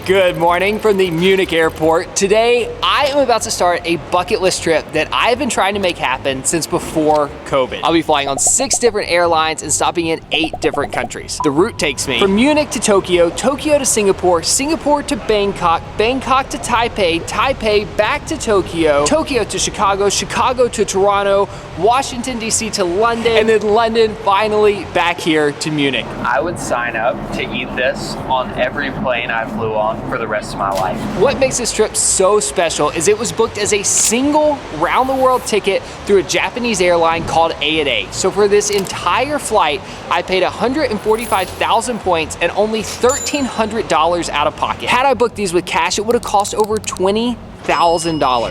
Good morning from the Munich airport. Today, I am about to start a bucket list trip that I've been trying to make happen since before COVID. I'll be flying on 6 different airlines and stopping in 8 different countries. The route takes me from Munich to Tokyo, Tokyo to Singapore, Singapore to Bangkok, Bangkok to Taipei, Taipei back to Tokyo, Tokyo to Chicago, Chicago to Toronto, Washington DC to London, and then London finally back here to Munich. I would sign up to eat this on every plane I flew on for the rest of my life. What makes this trip so special is it was booked as a single round the world ticket through a Japanese airline called ANA. So for this entire flight, I paid 145,000 points and only $1,300 out of pocket. Had I booked these with cash, it would have cost over $20,000.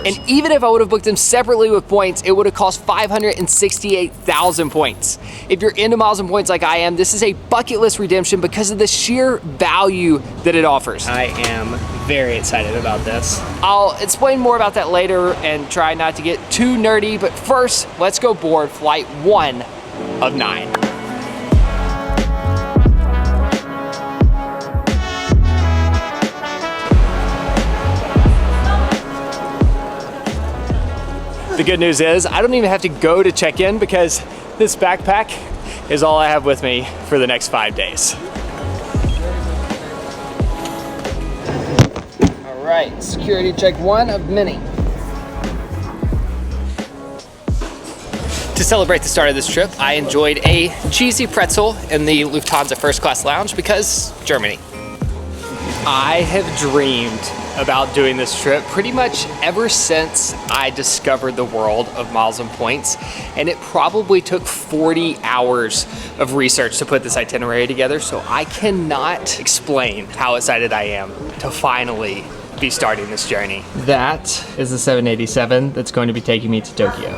And even if I would have booked them separately with points, it would have cost 568,000 points. If you're into miles and points like I am, this is a bucket list redemption because of the sheer value that it offers. I am very excited about this. I'll explain more about that later and try not to get too nerdy, but first, let's go board flight 1 of 9. The good news is I don't even have to go to check in because this backpack is all I have with me for the next 5 days. All right, security check 1 of many. To celebrate the start of this trip, I enjoyed a cheesy pretzel in the Lufthansa first class lounge because Germany. I have dreamed about doing this trip pretty much ever since I discovered the world of miles and points, and it probably took 40 hours of research to put this itinerary together, so I cannot explain how excited I am to finally be starting this journey. That is the 787 that's going to be taking me to Tokyo.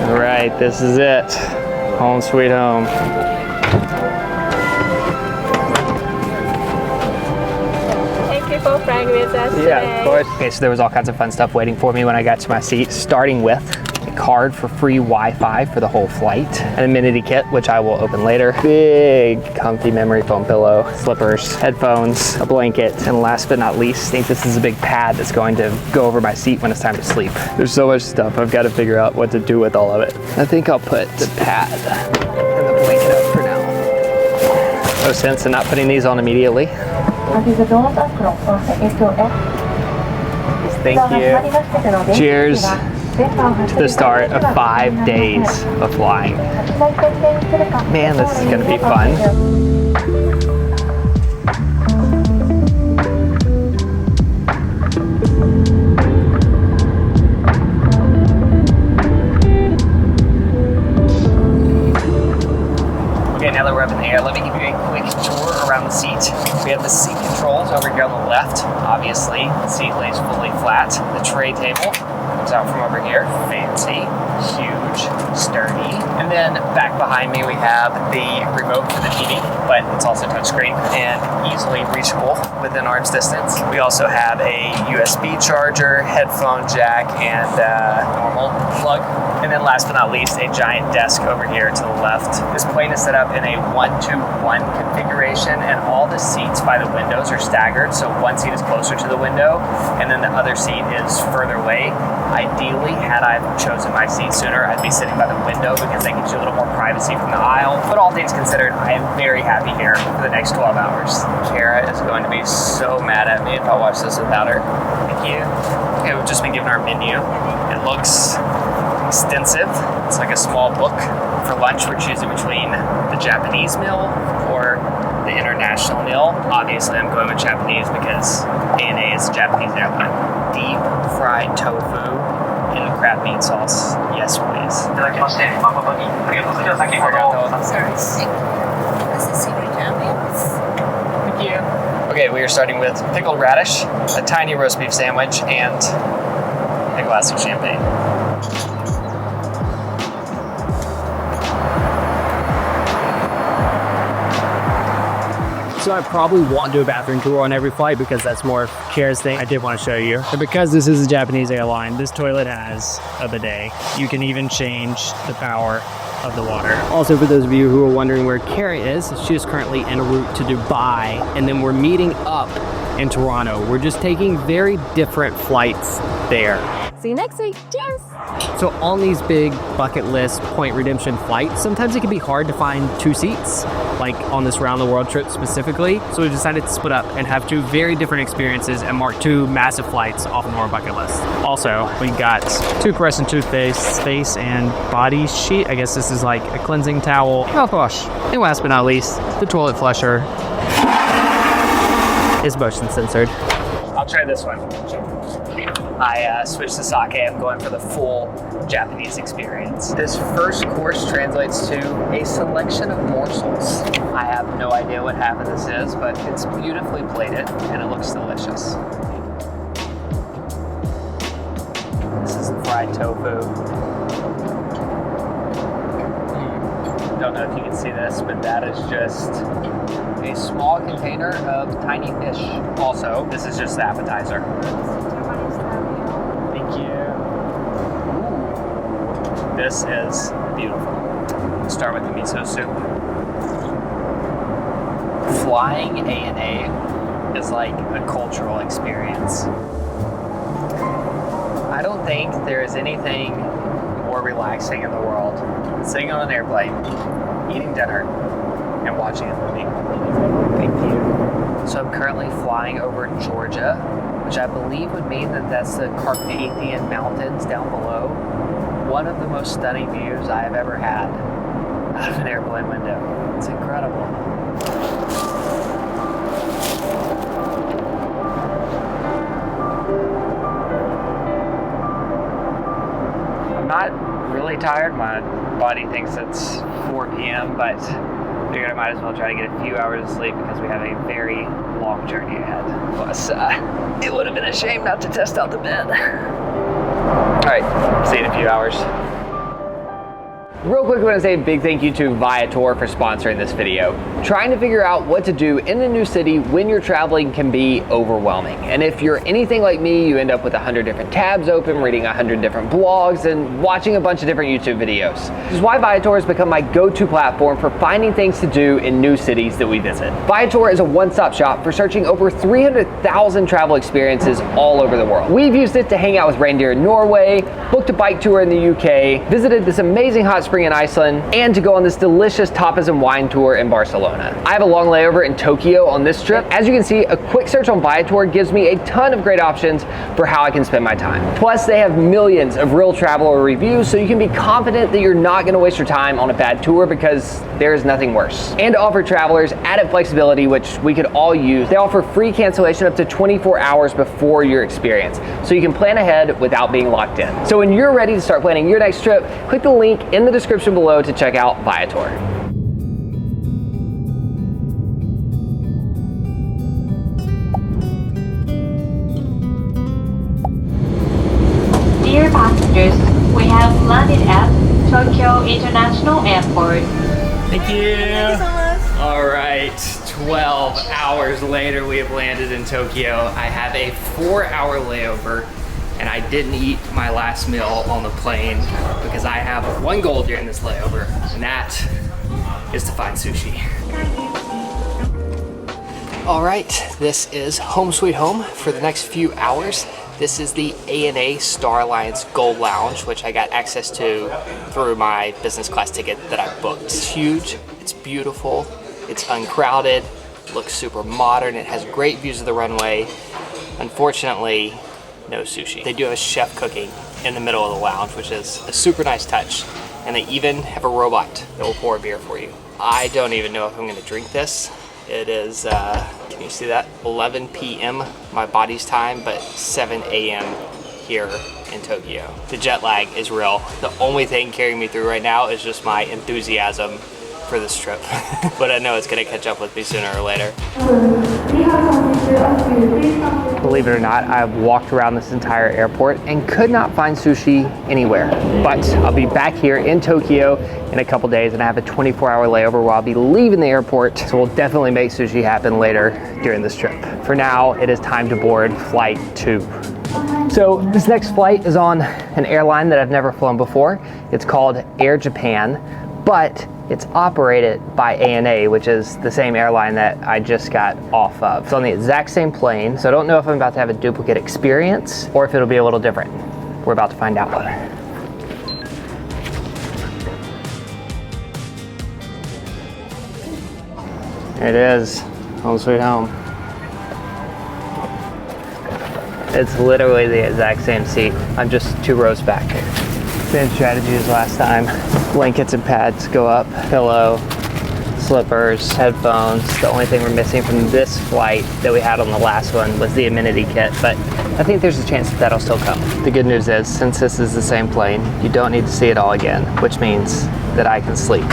All right, this is it. Home sweet home. Yeah, of course. Okay, so there was all kinds of fun stuff waiting for me when I got to my seat, starting with a card for free Wi-Fi for the whole flight, an amenity kit, which I will open later, big comfy memory foam pillow, slippers, headphones, a blanket, and last but not least, I think this is a big pad that's going to go over my seat when it's time to sleep. There's so much stuff, I've got to figure out what to do with all of it. I think I'll put the pad and the blanket up for now. No sense in not putting these on immediately. Thank you. Cheers to the start of 5 days of flying. Man, this is gonna be fun. Okay, now that we're up in the air, let me give you a quick tour around the seat. We have the seat controls over here on the left. Obviously, the seat lays fully flat. The tray table comes out from over here. Fancy, huge, sturdy. And then back behind me, we have the remote for the TV, but it's also touchscreen and easily reachable within arm's distance. We also have a USB charger, headphone jack, and normal plug. And then last but not least, a giant desk over here to the left. This plane is set up in a 1-to-1 configuration, and all the seats by the windows are staggered. So one seat is closer to the window, and then the other seat is further away. Ideally, had I chosen my seat sooner, I'd be sitting by the window because that gives you a little more privacy from the aisle. But all things considered, I am very happy here for the next 12 hours. Kara is going to be so mad at me if I watch this without her. Thank you. Okay, we've just been given our menu. It looks extensive. It's like a small book. For lunch, we're choosing between the Japanese meal or the international meal. Obviously, I'm going with Japanese because ANA is a Japanese airline. Deep fried tofu in the crab meat sauce. Yes, please. Sorry, this is secret Japanese. Thank you. Okay, we are starting with pickled radish, a tiny roast beef sandwich, and a glass of champagne. So I probably won't do a bathroom tour on every flight because that's more of Kara's thing. I did want to show you. And because this is a Japanese airline, this toilet has a bidet. You can even change the power of the water. Also, for those of you who are wondering where Kara is, she is currently en route to Dubai, and then we're meeting up in Toronto. We're just taking very different flights there. See you next week. Cheers! So on these big bucket list point redemption flights, sometimes it can be hard to find 2 seats, like on this round the world trip specifically. So we decided to split up and have 2 very different experiences and mark 2 massive flights off of our bucket list. Also, we got toothbrush and toothpaste, face and body sheet. I guess this is like a cleansing towel, mouthwash. And last but not least, the toilet flusher is motion censored. I'll try this one. I switched to sake. I'm going for the full Japanese experience. This first course translates to a selection of morsels. I have no idea what half of this is, but it's beautifully plated and it looks delicious. This is the fried tofu. Don't know if you can see this, but that is just a small container of tiny fish. Also, this is just the appetizer. Thank you. Ooh, this is beautiful. Let's start with the miso soup. Flying ANA is like a cultural experience. I don't think there is anything more relaxing in the world than sitting on an airplane, eating dinner, and watching a movie. Thank you. So I'm currently flying over Georgia, which I believe would mean that that's the Carpathian Mountains down below. One of the most stunning views I have ever had out of an airplane window. It's incredible. I'm not really tired. My body thinks it's 4 p.m., but I figured I might as well try to get a few hours of sleep because we have a very long journey ahead. Plus, it would have been a shame not to test out the bed. All right, see you in a few hours. Real quick, I want to say a big thank you to Viator for sponsoring this video. Trying to figure out what to do in a new city when you're traveling can be overwhelming. And if you're anything like me, you end up with 100 different tabs open, reading 100 different blogs, and watching a bunch of different YouTube videos. This is why Viator has become my go-to platform for finding things to do in new cities that we visit. Viator is a one-stop shop for searching over 300,000 travel experiences all over the world. We've used it to hang out with reindeer in Norway, booked a bike tour in the UK, visited this amazing hot spring in Iceland, and to go on this delicious tapas and wine tour in Barcelona. I have a long layover in Tokyo on this trip. As you can see, a quick search on Viator gives me a ton of great options for how I can spend my time. Plus, they have millions of real traveler reviews, so you can be confident that you're not going to waste your time on a bad tour because there is nothing worse. And to offer travelers added flexibility, which we could all use, they offer free cancellation up to 24 hours before your experience, so you can plan ahead without being locked in. So when you're ready to start planning your next trip, click the link in the description below to check out Viator. Dear passengers, we have landed at Tokyo International Airport. Thank you. Thank you so much. All right, 12 hours later, we have landed in Tokyo. I have a 4-hour layover, and I didn't eat my last meal on the plane because I have one goal during this layover, and that is to find sushi. All right, this is home sweet home for the next few hours. This is the ANA Star Alliance Gold Lounge, which I got access to through my business class ticket that I booked. It's huge, it's beautiful, it's uncrowded, looks super modern, it has great views of the runway. Unfortunately, no sushi. They do have a chef cooking in the middle of the lounge, which is a super nice touch. And they even have a robot that will pour a beer for you. I don't even know if I'm gonna drink this. It is, can you see that? 11 p.m. my body's time, but 7 a.m. here in Tokyo. The jet lag is real. The only thing carrying me through right now is just my enthusiasm for this trip, but I know it's gonna catch up with me sooner or later. Believe it or not, I've walked around this entire airport and could not find sushi anywhere. But I'll be back here in Tokyo in a couple days, and I have a 24-hour layover where I'll be leaving the airport, so we'll definitely make sushi happen later during this trip. For now, it is time to board flight 2. So this next flight is on an airline that I've never flown before. It's called Air Japan, but it's operated by ANA, which is the same airline that I just got off of. It's on the exact same plane, so I don't know if I'm about to have a duplicate experience or if it'll be a little different. We're about to find out. There it is, home sweet home. It's literally the exact same seat. I'm just 2 rows back. Same strategy as last time. Blankets and pads go up, pillow, slippers, headphones. The only thing we're missing from this flight that we had on the last one was the amenity kit, but I think there's a chance that that'll still come. The good news is, since this is the same plane, you don't need to see it all again, which means that I can sleep.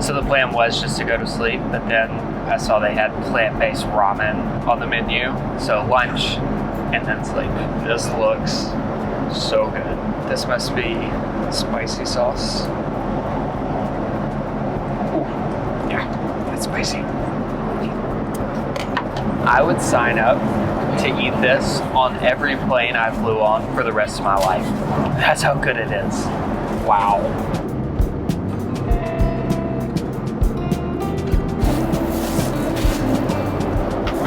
The plan was just to go to sleep, but then I saw they had plant-based ramen on the menu, so lunch and then sleep. This looks so good. This must be spicy sauce. Ooh, yeah, that's spicy. I would sign up to eat this on every plane I flew on for the rest of my life. That's how good it is. Wow.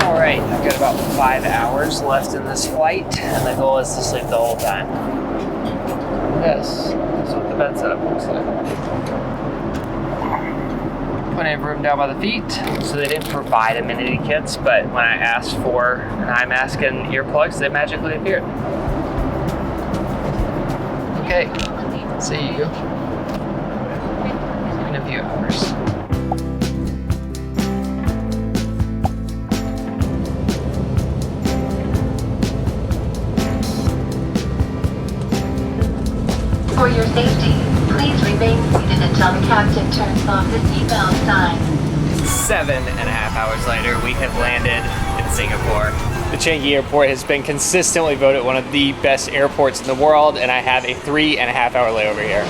Alright, I've got about 5 hours left in this flight, and the goal is to sleep the whole time. This is what the bed setup looks like. Plenty of room down by the feet. So they didn't provide amenity kits, but when I asked for an eye mask and earplugs, they magically appeared. Okay, see you in a few hours. For your safety, please remain seated until the captain turns off the seatbelt sign. 7.5 hours later, we have landed in Singapore. The Changi airport has been consistently voted one of the best airports in the world, and I have a 3.5 hour layover here.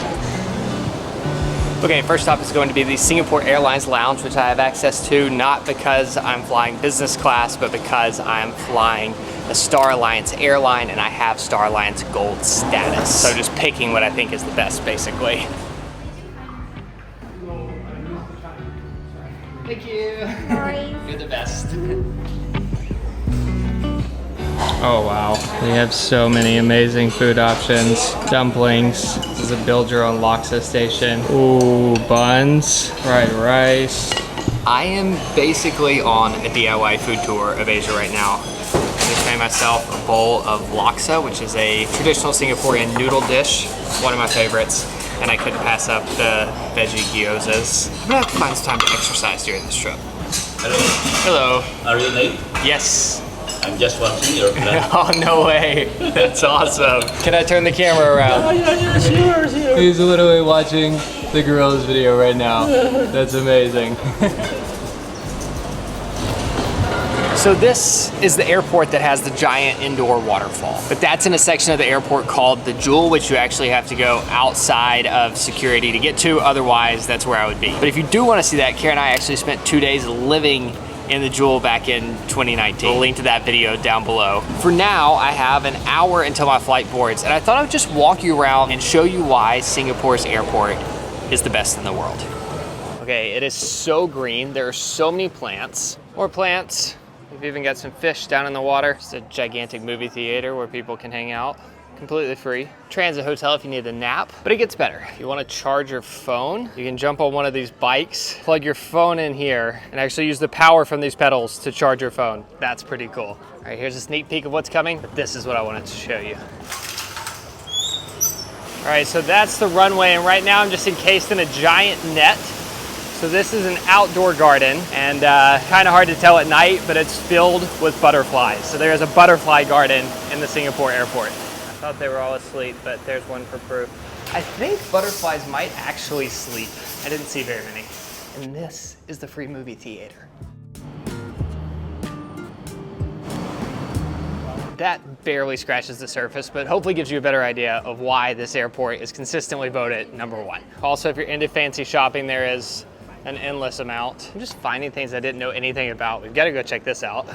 Okay, first stop is going to be the Singapore Airlines Lounge, which I have access to not because I'm flying business class, but because I'm flying a Star Alliance airline and I have Star Alliance Gold status. So just picking what I think is the best, basically. Thank you. You're the best. Oh wow, they have so many amazing food options. Dumplings, this is a build your own laksa station. Ooh, buns, fried rice. I am basically on a DIY food tour of Asia right now. I just made myself a bowl of laksa, which is a traditional Singaporean noodle dish, one of my favorites, and I couldn't pass up the veggie gyozas. I'm gonna have to find some time to exercise during this trip. Hello. Hello. Are you late? Yes. I'm just watching your vlog. Oh, no way. That's awesome. Can I turn the camera around? Yeah, sure. He's literally watching the gorillas video right now. That's amazing. So this is the airport that has the giant indoor waterfall. But that's in a section of the airport called the Jewel, which you actually have to go outside of security to get to. Otherwise, that's where I would be. But if you do want to see that, Kara and I actually spent 2 days living in the Jewel back in 2019. We'll link to that video down below. For now, I have an hour until my flight boards, and I thought I would just walk you around and show you why Singapore's airport is the best in the world. Okay, it is so green. There are so many plants. More plants. We've even got some fish down in the water. It's a gigantic movie theater where people can hang out. Completely free. Transit hotel if you need a nap, but it gets better. If you want to charge your phone, you can jump on one of these bikes, plug your phone in here, and actually use the power from these pedals to charge your phone. That's pretty cool. All right, here's a sneak peek of what's coming, but this is what I wanted to show you. All right, so that's the runway, and right now I'm just encased in a giant net. So this is an outdoor garden, and kind of hard to tell at night, but it's filled with butterflies. So there's a butterfly garden in the Singapore airport. I thought they were all asleep, but there's one for proof. I think butterflies might actually sleep. I didn't see very many. And this is the free movie theater. That barely scratches the surface, but hopefully gives you a better idea of why this airport is consistently voted #1. Also, if you're into fancy shopping, there is an endless amount. I'm just finding things I didn't know anything about. We've got to go check this out.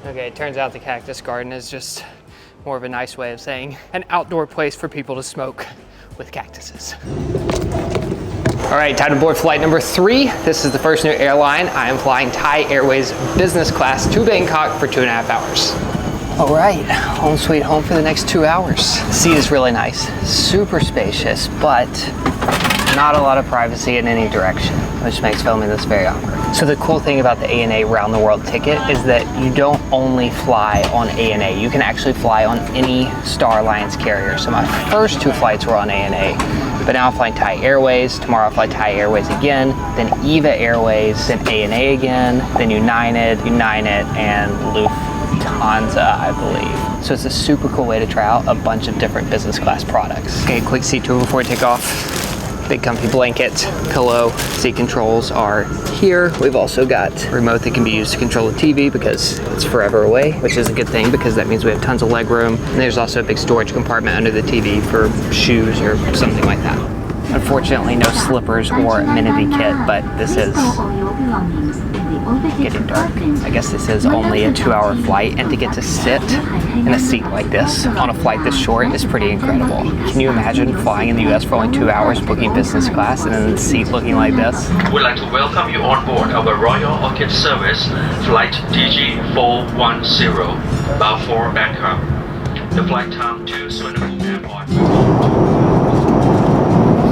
Okay, it turns out the cactus garden is just more of a nice way of saying an outdoor place for people to smoke with cactuses. All right, time to board flight number 3. This is the first new airline. I am flying Thai Airways business class to Bangkok for 2.5 hours. All right, home sweet home for the next 2 hours. The seat is really nice, super spacious, but not a lot of privacy in any direction, which makes filming this very awkward. So the cool thing about the ANA Round the World ticket is that you don't only fly on ANA, you can actually fly on any Star Alliance carrier. So my first 2 flights were on ANA, but now I'm flying Thai Airways. Tomorrow I'll fly Thai Airways again, then Eva Airways, then ANA again, then United, and Lufthansa, I believe. So it's a super cool way to try out a bunch of different business class products. Okay, quick seat tour before we take off. Big comfy blanket, pillow, seat controls are here. We've also got a remote that can be used to control the TV because it's forever away, which is a good thing because that means we have tons of leg room. And there's also a big storage compartment under the TV for shoes or something like that. Unfortunately, no slippers or amenity kit, but this is getting dark. I guess this is only a 2-hour flight, and to get to sit in a seat like this on a flight this short is pretty incredible. Can you imagine flying in the US for only 2 hours, booking business class, and then the seat looking like this? We'd like to welcome you on board our Royal Orchid Service, flight DG410, bound for Bangkok. The flight time to Suvarnabhumi Airport.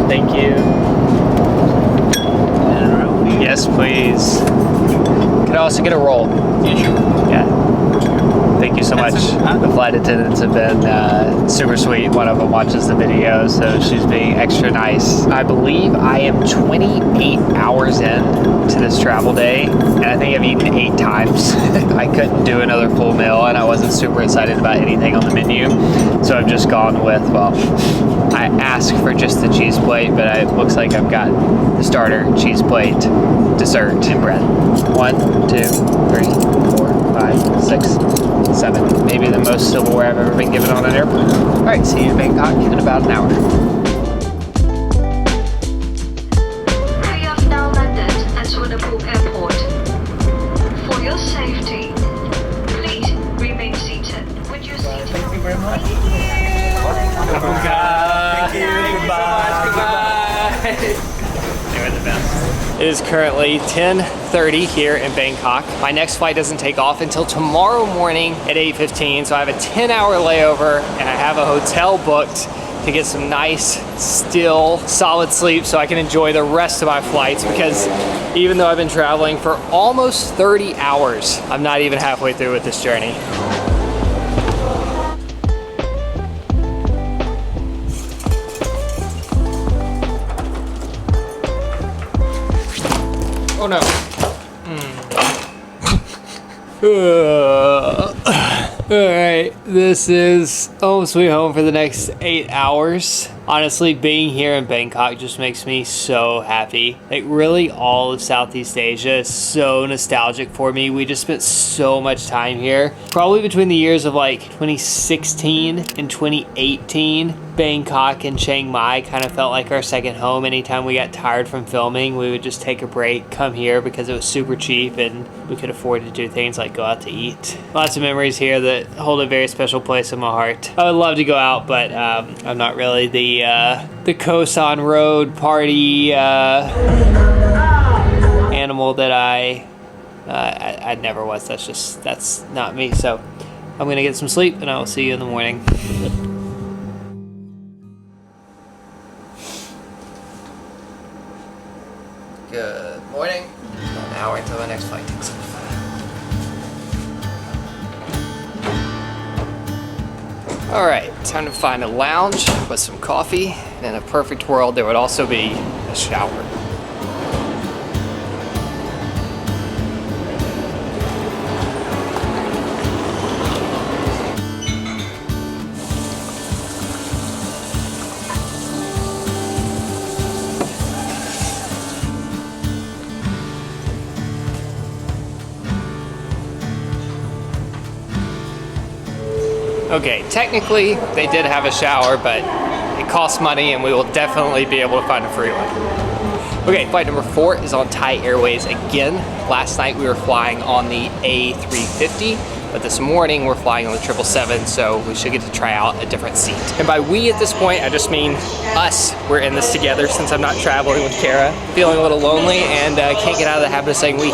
Thank you. Yes, please. Could I also get a roll? Yeah. Thank you so much. The flight attendants have been super sweet. One of them watches the video, so she's being extra nice. I believe I am 28 hours in to this travel day, and I think I've eaten 8 times. I couldn't do another full meal, and I wasn't super excited about anything on the menu, so I've just gone with, well, I asked for just the cheese plate, but it looks like I've got the starter, cheese plate, dessert, and bread. 1, 2, 3, 4, 5, 6, 7. Maybe the most silverware I've ever been given on an airplane. All right, see you in Bangkok in about an hour. We have now landed at Suvarnabhumi Airport. For your safety, please remain seated with your seat. Thank you very much. Thank you. Goodbye. They were the best. It is currently 10:30 here in Bangkok. My next flight doesn't take off until tomorrow morning at 8:15, so I have a 10-hour layover and I have a hotel booked to get some nice, still, solid sleep so I can enjoy the rest of my flights, because even though I've been traveling for almost 30 hours, I'm not even halfway through with this journey. Oh no. All right, this is home sweet home for the next 8 hours. Honestly, being here in Bangkok just makes me so happy. Like, really, all of Southeast Asia is so nostalgic for me. We just spent so much time here. Probably between the years of like 2016 and 2018, Bangkok and Chiang Mai kind of felt like our second home. Anytime we got tired from filming, we would just take a break, come here because it was super cheap and we could afford to do things like go out to eat. Lots of memories here that hold a very special place in my heart. I would love to go out, but I'm not really the Koh San Road party animal that I never was. That's not me. So I'm gonna get some sleep and I will see you in the morning. Good morning. An hour until my next flight takes off. All right, time to find a lounge with some coffee. And in a perfect world, there would also be a shower. Okay, technically they did have a shower, but it costs money and we will definitely be able to find a free one. Okay, flight number 4 is on Thai Airways again. Last night we were flying on the A350, but this morning we're flying on the 777, so we should get to try out a different seat. And by we at this point, I just mean us. We're in this together since I'm not traveling with Kara. Feeling a little lonely and can't get out of the habit of saying we.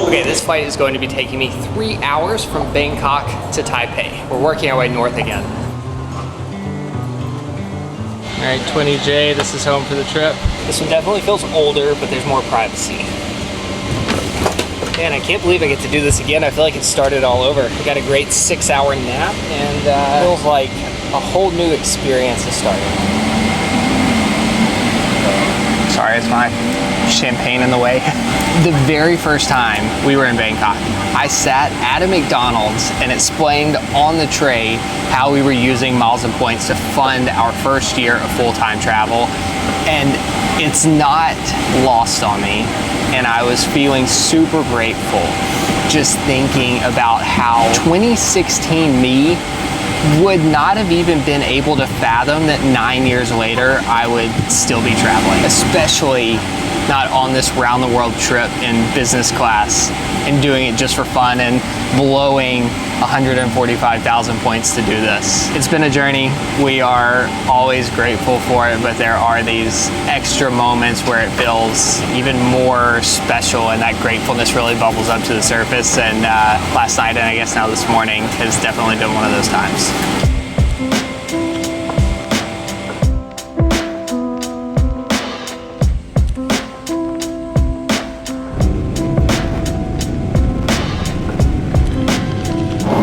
Okay, this flight is going to be taking me 3 hours from Bangkok to Taipei. We're working our way north again. All right, 20J, this is home for the trip. This one definitely feels older, but there's more privacy. Man, I can't believe I get to do this again. I feel like it started all over. I got a great 6-hour nap and feels like a whole new experience is starting. Sorry, it's my champagne in the way. The very first time we were in Bangkok, I sat at a McDonald's and explained on the tray how we were using miles and points to fund our first year of full-time travel. And it's not lost on me. And I was feeling super grateful just thinking about how 2016 me would not have even been able to fathom that 9 years later I would still be traveling, especially not on this round the world trip in business class and doing it just for fun and blowing 145,000 points to do this. It's been a journey. We are always grateful for it, but there are these extra moments where it feels even more special and that gratefulness really bubbles up to the surface. And last night and I guess now this morning has definitely been one of those times.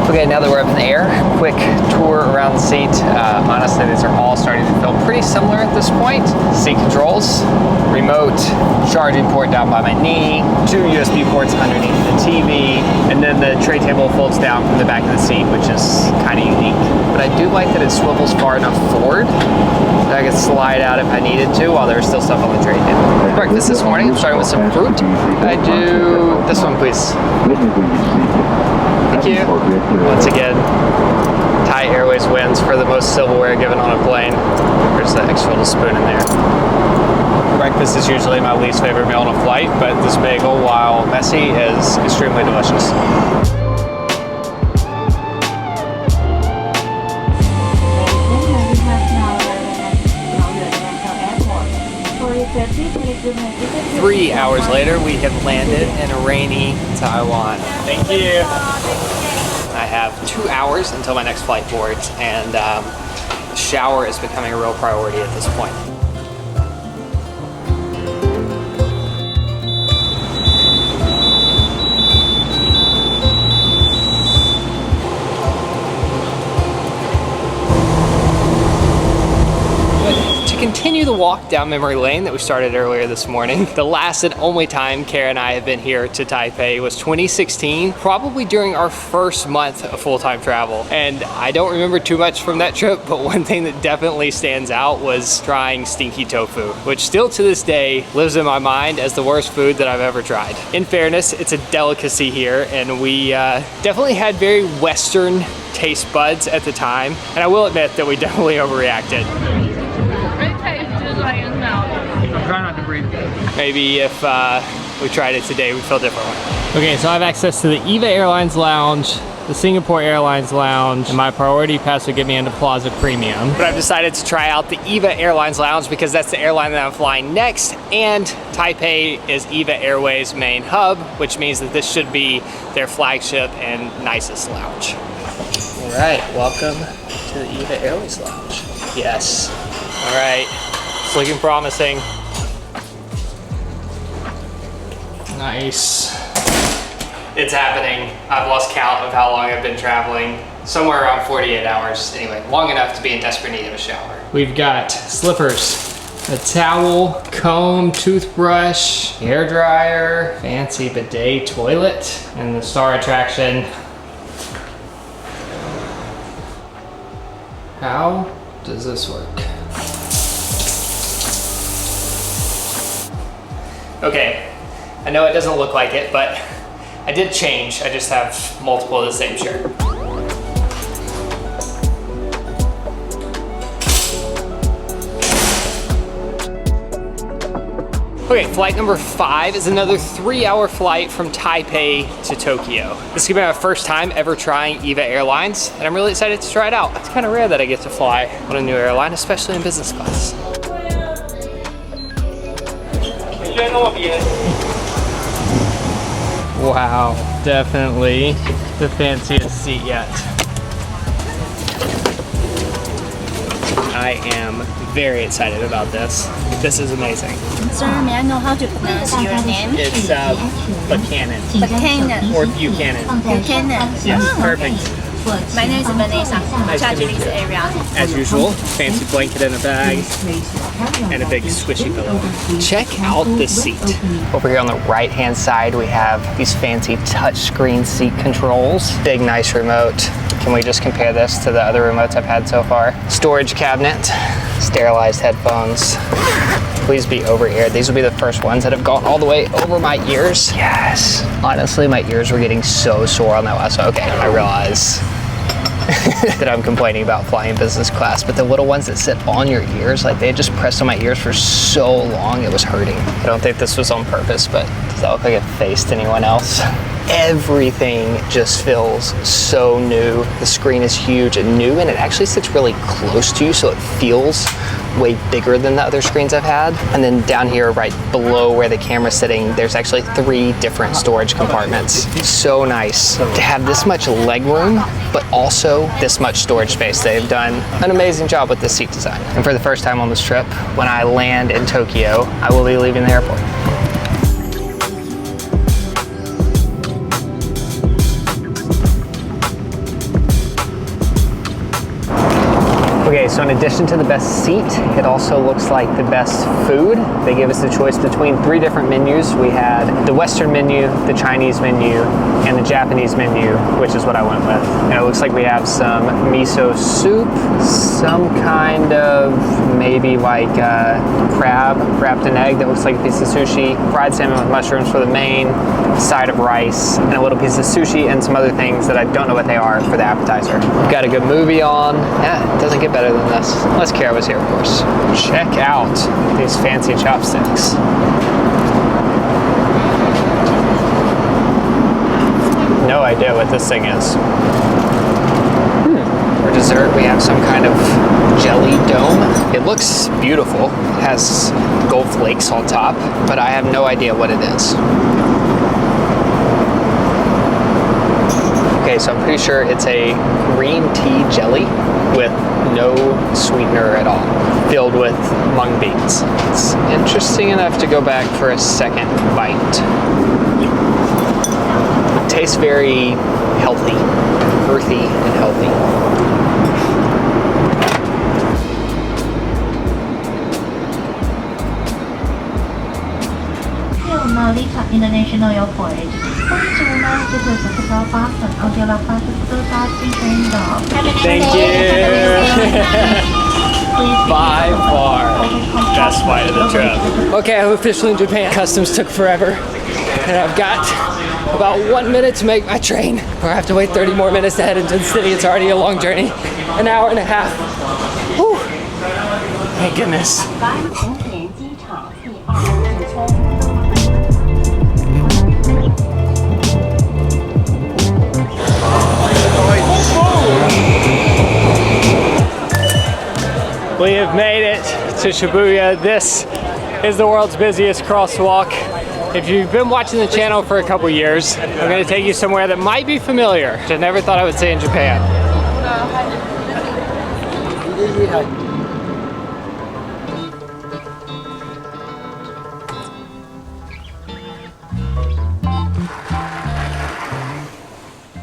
Okay, now that we're up in the air, quick tour around the seat. Honestly, these are all starting to feel pretty similar at this point. Seat controls, remote, charging port down by my knee, 2 USB ports underneath the TV, and then the tray table folds down from the back of the seat, which is kind of unique. But I do like that it swivels far enough forward that I could slide out if I needed to while there's still stuff on the tray table. Breakfast this morning, I'm starting with some fruit. I do this one, please. Thank you. Once again, Thai Airways wins for the most silverware given on a plane. There's the extra little spoon in there. Breakfast is usually my least favorite meal on a flight, but this bagel, while messy, is extremely delicious. Airport. 3 hours later, we have landed in rainy Taiwan. Thank you. I have 2 hours until my next flight boards, and the shower is becoming a real priority at this point. Continue the walk down memory lane that we started earlier this morning. The last and only time Kara and I have been here to Taipei was 2016, probably during our first month of full-time travel. And I don't remember too much from that trip, but one thing that definitely stands out was trying stinky tofu, which still to this day lives in my mind as the worst food that I've ever tried. In fairness, it's a delicacy here, and we definitely had very Western taste buds at the time. And I will admit that we definitely overreacted. I'm trying not to breathe. Maybe if we tried it today, we'd feel differently. Okay, so I have access to the Eva Airlines Lounge, the Singapore Airlines Lounge, and my priority pass will get me into Plaza Premium. But I've decided to try out the Eva Airlines Lounge because that's the airline that I'm flying next, and Taipei is Eva Airways' main hub, which means that this should be their flagship and nicest lounge. All right, welcome to the Eva Airways Lounge. Yes. All right. It's looking promising. Nice. It's happening. I've lost count of how long I've been traveling. Somewhere around 48 hours. Anyway, long enough to be in desperate need of a shower. We've got slippers, a towel, comb, toothbrush, hair dryer, fancy bidet toilet, and the star attraction. How does this work? Okay, I know it doesn't look like it, but I did change. I just have multiple of the same shirt. Okay, flight number 5 is another 3-hour flight from Taipei to Tokyo. This is gonna be my first time ever trying Eva Airlines, and I'm really excited to try it out. It's kind of rare that I get to fly on a new airline, especially in business class. Wow, definitely the fanciest seat yet. I am very excited about this. This is amazing. Sir, may I know how to pronounce your name? It's Buchanan. Buchanan. Or Buchanan. Buchanan. Yes, perfect. My name is Vanessa. Nice Charge to meet this you. area. As usual, fancy blanket in a bag and a big squishy pillow. Check out this seat. Over here on the right-hand side, we have these fancy touchscreen seat controls. Big, nice remote. Can we just compare this to the other remotes I've had so far? Storage cabinet, sterilized headphones. Please be over-eared. These will be the first ones that have gone all the way over my ears. Yes. Honestly, my ears were getting so sore on that last one. Okay, I realize that I'm complaining about flying business class, but the little ones that sit on your ears, like they just pressed on my ears for so long, it was hurting. I don't think this was on purpose, but does that look like it faced anyone else? Everything just feels so new. The screen is huge and new, and it actually sits really close to you, so it feels way bigger than the other screens I've had. And then down here, right below where the camera's sitting, there's actually 3 different storage compartments. So nice to have this much leg room, but also this much storage space. They've done an amazing job with the seat design. And for the first time on this trip, when I land in Tokyo, I will be leaving the airport. Okay, so in addition to the best seat, it also looks like the best food. They gave us the choice between 3 different menus. We had the Western menu, the Chinese menu, and the Japanese menu, which is what I went with. And it looks like we have some miso soup, some kind of maybe like crab wrapped in egg that looks like a piece of sushi, fried salmon with mushrooms for the main, side of rice, and a little piece of sushi and some other things that I don't know what they are for the appetizer. Got a good movie on. Yeah, it doesn't get better than this. Unless Kara was here, of course. Check out these fancy chopsticks. No idea what this thing is. For dessert, we have some kind of jelly dome. It looks beautiful. It has gold flakes on top, but I have no idea what it is. Okay, so I'm pretty sure it's a green tea jelly with no sweetener at all, filled with mung beans. It's interesting enough to go back for a second bite. It tastes very healthy, earthy and healthy. International Airport. Thank you. By far, best flight of the trip. Okay, I'm officially in Japan. Customs took forever, and I've got about 1 minute to make my train, or I have to wait 30 more minutes to head into the city. It's already a long journey, an hour and a half. Whew. Thank goodness. We have made it to Shibuya. This is the world's busiest crosswalk. If you've been watching the channel for a couple years, I'm gonna take you somewhere that might be familiar, which I never thought I would say in Japan.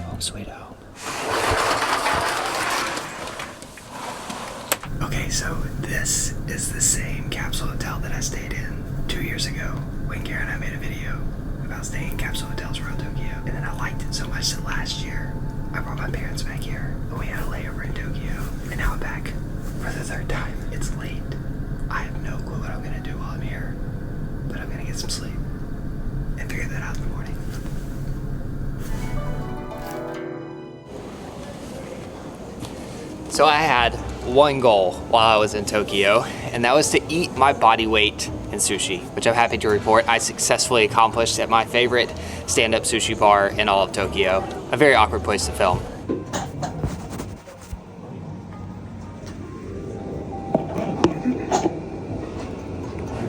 Home sweet home. Okay, so this is the same capsule hotel that I stayed in 2 years ago when Kara and I made a video about staying in capsule hotels around Tokyo. And then I liked it so much that last year I brought my parents back here and we had a layover in Tokyo. And now I'm back for the 3rd time. It's late. I have no clue what I'm gonna do while I'm here, but I'm gonna get some sleep and figure that out in the morning. So I had one goal while I was in Tokyo, and that was to eat my body weight in sushi, which I'm happy to report I successfully accomplished at my favorite stand-up sushi bar in all of Tokyo. A very awkward place to film.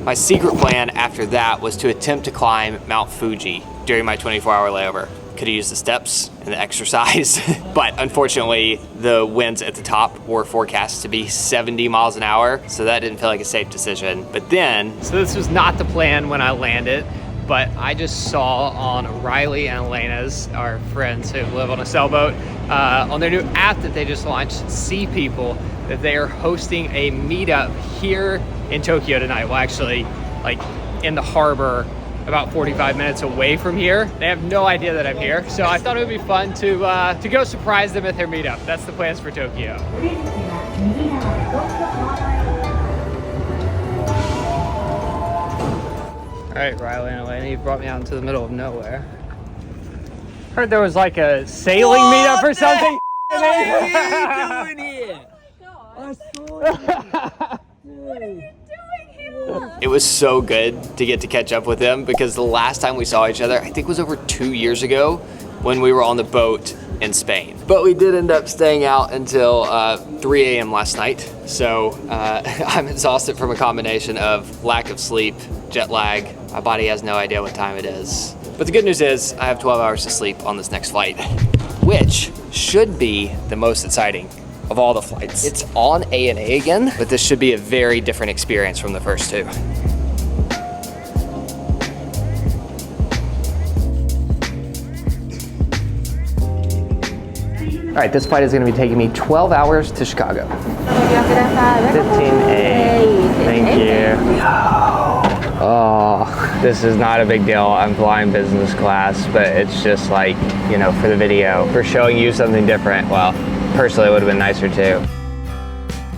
My secret plan after that was to attempt to climb Mount Fuji during my 24-hour layover. Could have used the steps and the exercise, but unfortunately the winds at the top were forecast to be 70 miles an hour, so that didn't feel like a safe decision. But then, so this was not the plan when I landed, but I just saw on Riley and Elena's, our friends who live on a sailboat, on their new app that they just launched, Sea People, that they are hosting a meetup here in Tokyo tonight. Well, actually, like in the harbor, about 45 minutes away from here. They have no idea that I'm here, so I thought it would be fun to go surprise them at their meetup. That's the plans for Tokyo. All right, Riley and Elena, you brought me out into the middle of nowhere. Heard there was like a sailing meetup or something. What are you doing here? I saw you. It was so good to get to catch up with them because the last time we saw each other, I think was over 2 years ago when we were on the boat in Spain. But we did end up staying out until 3 a.m. last night. So I'm exhausted from a combination of lack of sleep, jet lag. My body has no idea what time it is. But the good news is I have 12 hours to sleep on this next flight, which should be the most exciting of all the flights. It's on ANA again, but this should be a very different experience from the first two. All right, this flight is gonna be taking me 12 hours to Chicago. 15A, thank you. Oh, this is not a big deal. I'm flying business class, but it's just like, you know, for the video, for showing you something different. Well, personally, it would have been nicer too.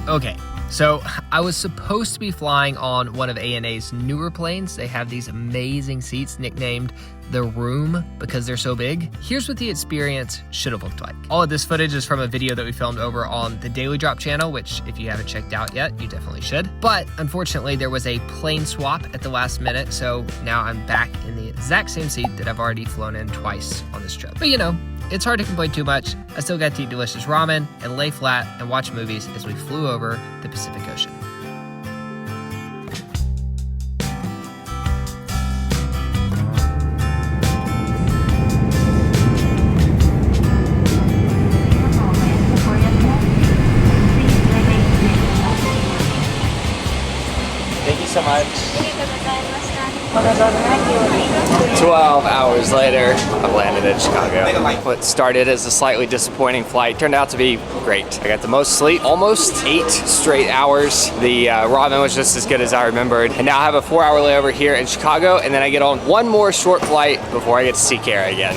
Okay, so I was supposed to be flying on one of ANA's newer planes. They have these amazing seats nicknamed The Room because they're so big. Here's what the experience should have looked like. All of this footage is from a video that we filmed over on the Daily Drop channel, which if you haven't checked out yet, you definitely should. But unfortunately, there was a plane swap at the last minute, so now I'm back in the exact same seat that I've already flown in twice on this trip. But you know, it's hard to complain too much. I still got to eat delicious ramen and lay flat and watch movies as we flew over the Pacific Ocean. Thank you so much. 12 hours later, I've landed in Chicago. What started as a slightly disappointing flight turned out to be great. I got the most sleep, almost 8 straight hours. The ramen was just as good as I remembered. And now I have a 4-hour layover here in Chicago, and then I get on one more short flight before I get to see Kara again.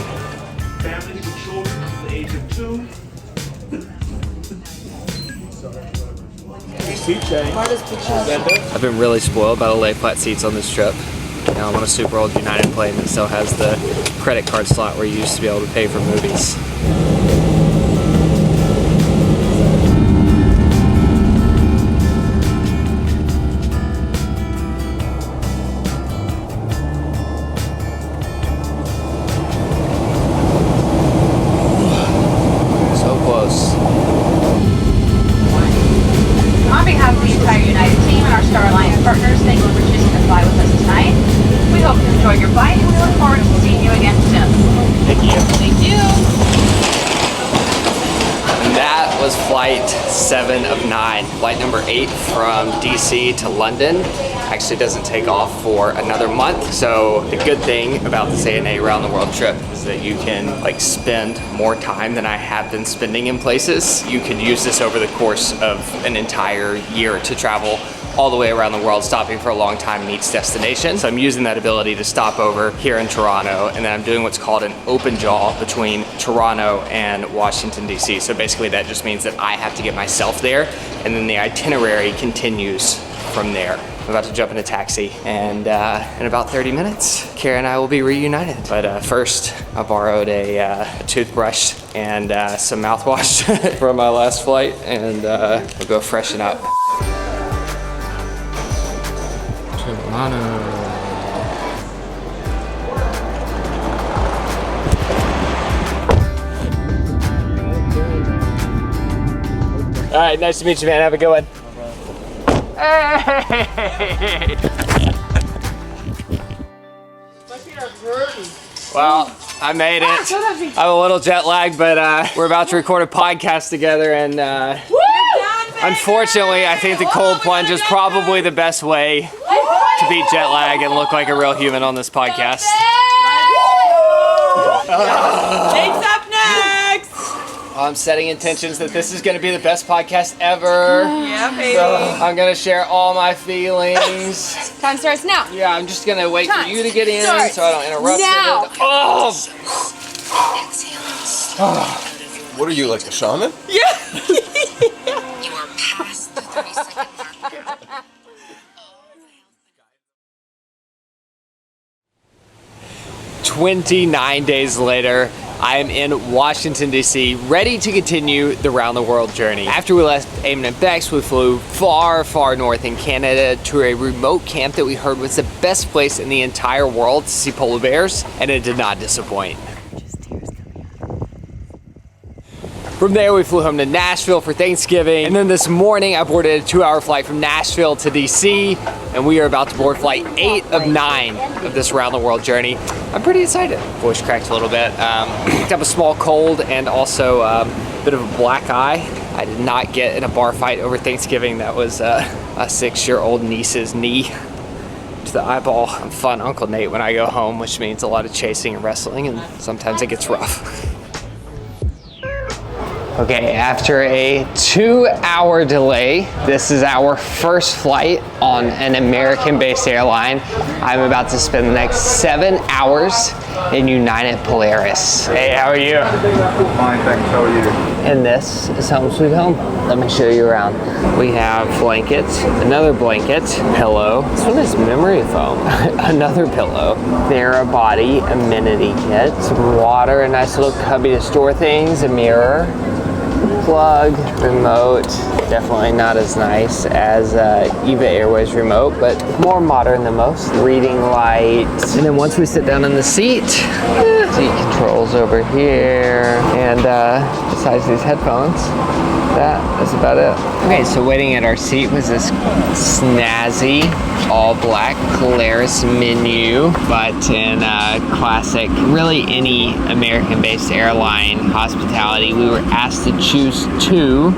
Families with children under the age of 2. I've been really spoiled by the lay flat seats on this trip. Now I'm on a super old United plane that still has the credit card slot where you used to be able to pay for movies. So close. On behalf of the entire United team and our Star Alliance partners, thank you for choosing to fly with us tonight. We hope you enjoyed your flight and we look forward to seeing you again soon. Thank you. Thank you. And that was flight 7 of 9. Flight number 8 from DC to London actually doesn't take off for another month. So the good thing about this ANA around the world trip is that you can like spend more time than I have been spending in places. You could use this over the course of an entire year to travel all the way around the world, stopping for a long time in each destination. So I'm using that ability to stop over here in Toronto, and then I'm doing what's called an open jaw between Toronto and Washington, DC. So basically that just means that I have to get myself there, and then the itinerary continues from there. I'm about to jump in a taxi, and in about 30 minutes, Kara and I will be reunited. But first, I borrowed a toothbrush and some mouthwash from my last flight, and we'll go freshen up. Toronto. All right, nice to meet you, man. Have a good one. Hey! Well, I made it. I'm a little jet lagged, but we're about to record a podcast together, and unfortunately, I think the cold plunge is probably the best way to beat jet lag and look like a real human on this podcast. Nate's up next! I'm setting intentions that this is going to be the best podcast ever. Yeah, baby. So I'm going to share all my feelings. Time starts now. Yeah, I'm just going to wait for you to get in starts so I don't interrupt now. it. Oh! What are you, like a shaman? Yeah. You are past the 30-second mark. 29 days later, I am in Washington, D.C., ready to continue the round the world journey. After we left Eamon Bec, we flew far, far north in Canada to a remote camp that we heard was the best place in the entire world to see polar bears, and it did not disappoint. From there, we flew home to Nashville for Thanksgiving, and then this morning I boarded a 2-hour flight from Nashville to DC, and we are about to board flight 8 of 9 of this round the world journey. I'm pretty excited. Voice cracked a little bit. Picked up a small cold and also a bit of a black eye. I did not get in a bar fight over Thanksgiving. That was a 6-year-old niece's knee to the eyeball. I'm fun Uncle Nate when I go home, which means a lot of chasing and wrestling, and sometimes it gets rough. Okay, after a 2-hour delay, this is our first flight on an American-based airline. I'm about to spend the next 7 hours in United Polaris. Hey, how are you? Fine, thanks. How are you? And this is Home Sweet Home. Let me show you around. We have blankets, another blanket, pillow. This one is memory foam. Another pillow. Therabody amenity kit, some water, a nice little cubby to store things, a mirror, plug, remote. Definitely not as nice as Eva Airways remote, but more modern than most. Reading light. And then once we sit down in the seat, seat controls over here. And besides these headphones, that is about it. Okay, so waiting at our seat was this snazzy all black Polaris menu, but in classic, really any American-based airline hospitality, we were asked to choose 2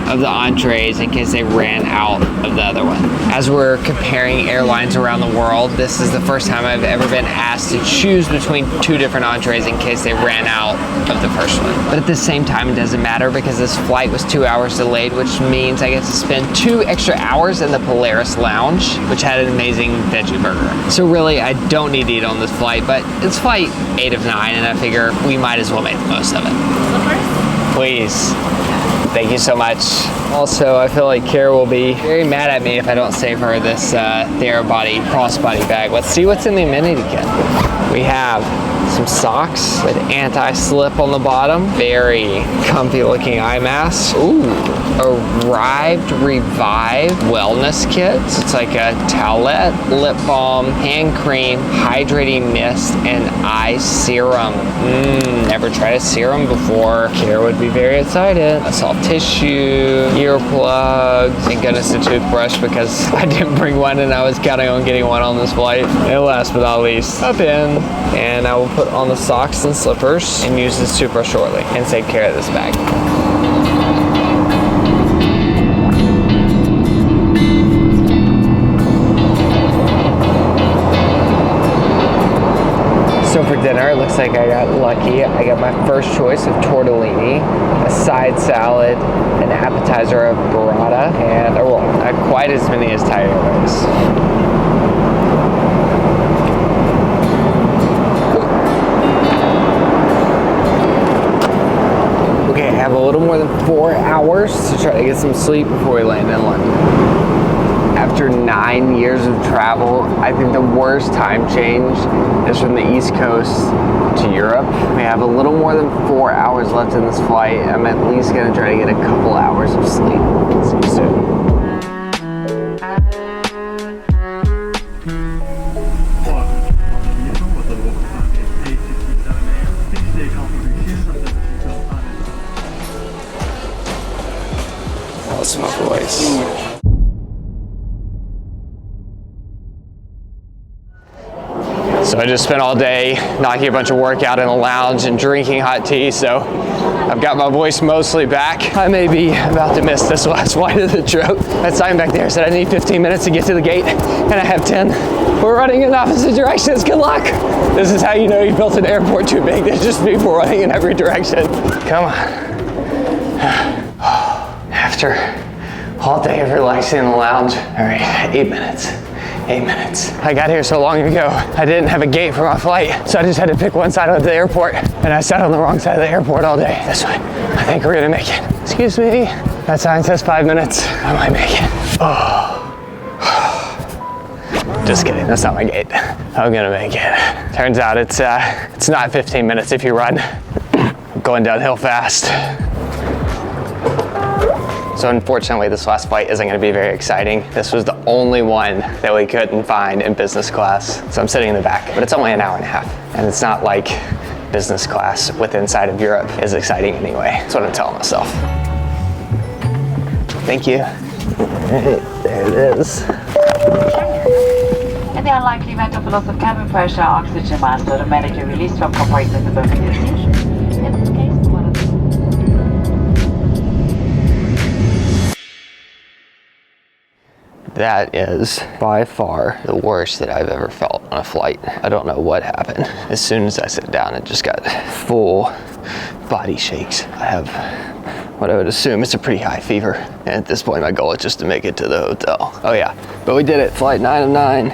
of the entrees in case they ran out of the other one. As we're comparing airlines around the world, this is the first time I've ever been asked to choose between 2 different entrees in case they ran out of the first one. But at the same time, it doesn't matter because this flight was 2 hours delayed, which means I get to spend 2 extra hours in the Polaris Lounge, which had an amazing veggie burger. So really, I don't need to eat on this flight, but it's flight 8 of 9, and I figure we might as well make the most of it. Please. Thank you so much. Also, I feel like Kara will be very mad at me if I don't save her this Therabody crossbody bag. Let's see what's in the amenity kit. We have some socks with anti-slip on the bottom. Very comfy looking eye mask. Ooh, Arrived Revive wellness kit. It's like a towelette, lip balm, hand cream, hydrating mist, and eye serum. Never tried a serum before. Kara would be very excited. A soft tissue, earplugs, thank goodness a toothbrush because I didn't bring one and I was counting on getting one on this flight. And last but not least, a pin. And I will put on the socks and slippers and use this toothbrush shortly and take care of this bag. So for dinner, it looks like I got lucky. I got my first choice of tortellini, a side salad, an appetizer of burrata, and well, not quite as many as Thai Airways. Okay, I have a little more than 4 hours to try to get some sleep before we land in London. After 9 years of travel, I think the worst time change is from the East Coast to Europe. We have a little more than 4 hours left in this flight. I'm at least gonna try to get a couple hours of sleep. See you soon. That's my voice. So I just spent all day knocking a bunch of work out in the lounge and drinking hot tea, so I've got my voice mostly back. I may be about to miss this last flight of the trip. That sign back there said I need 15 minutes to get to the gate, and I have 10. We're running in opposite directions, good luck. This is how you know you built an airport too big. There's just people running in every direction. Come on. After all day of relaxing in the lounge, all right, 8 minutes. 8 minutes. I got here so long ago, I didn't have a gate for my flight, so I just had to pick one side of the airport, and I sat on the wrong side of the airport all day. This way. I think we're gonna make it. Excuse me. That sign says 5 minutes. I might make it. Oh. Just kidding, that's not my gate. I'm gonna make it. Turns out it's not 15 minutes if you run. Going downhill fast. So unfortunately, this last flight isn't gonna be very exciting. This was the only one that we couldn't find in business class. So I'm sitting in the back, but it's only an hour and a half. And it's not like business class with inside of Europe is exciting anyway. That's what I'm telling myself. Thank you. There it is. In the unlikely event of a loss of cabin pressure, oxygen mask automatically released from corporate at the Bermuda station. In this case, one of the That is by far the worst that I've ever felt on a flight. I don't know what happened. As soon as I sat down, it just got full body shakes. I have what I would assume is a pretty high fever. And at this point, my goal is just to make it to the hotel. Oh yeah, but we did it. Flight 9 of 9.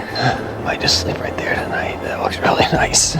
Might just sleep right there tonight. That looks really nice.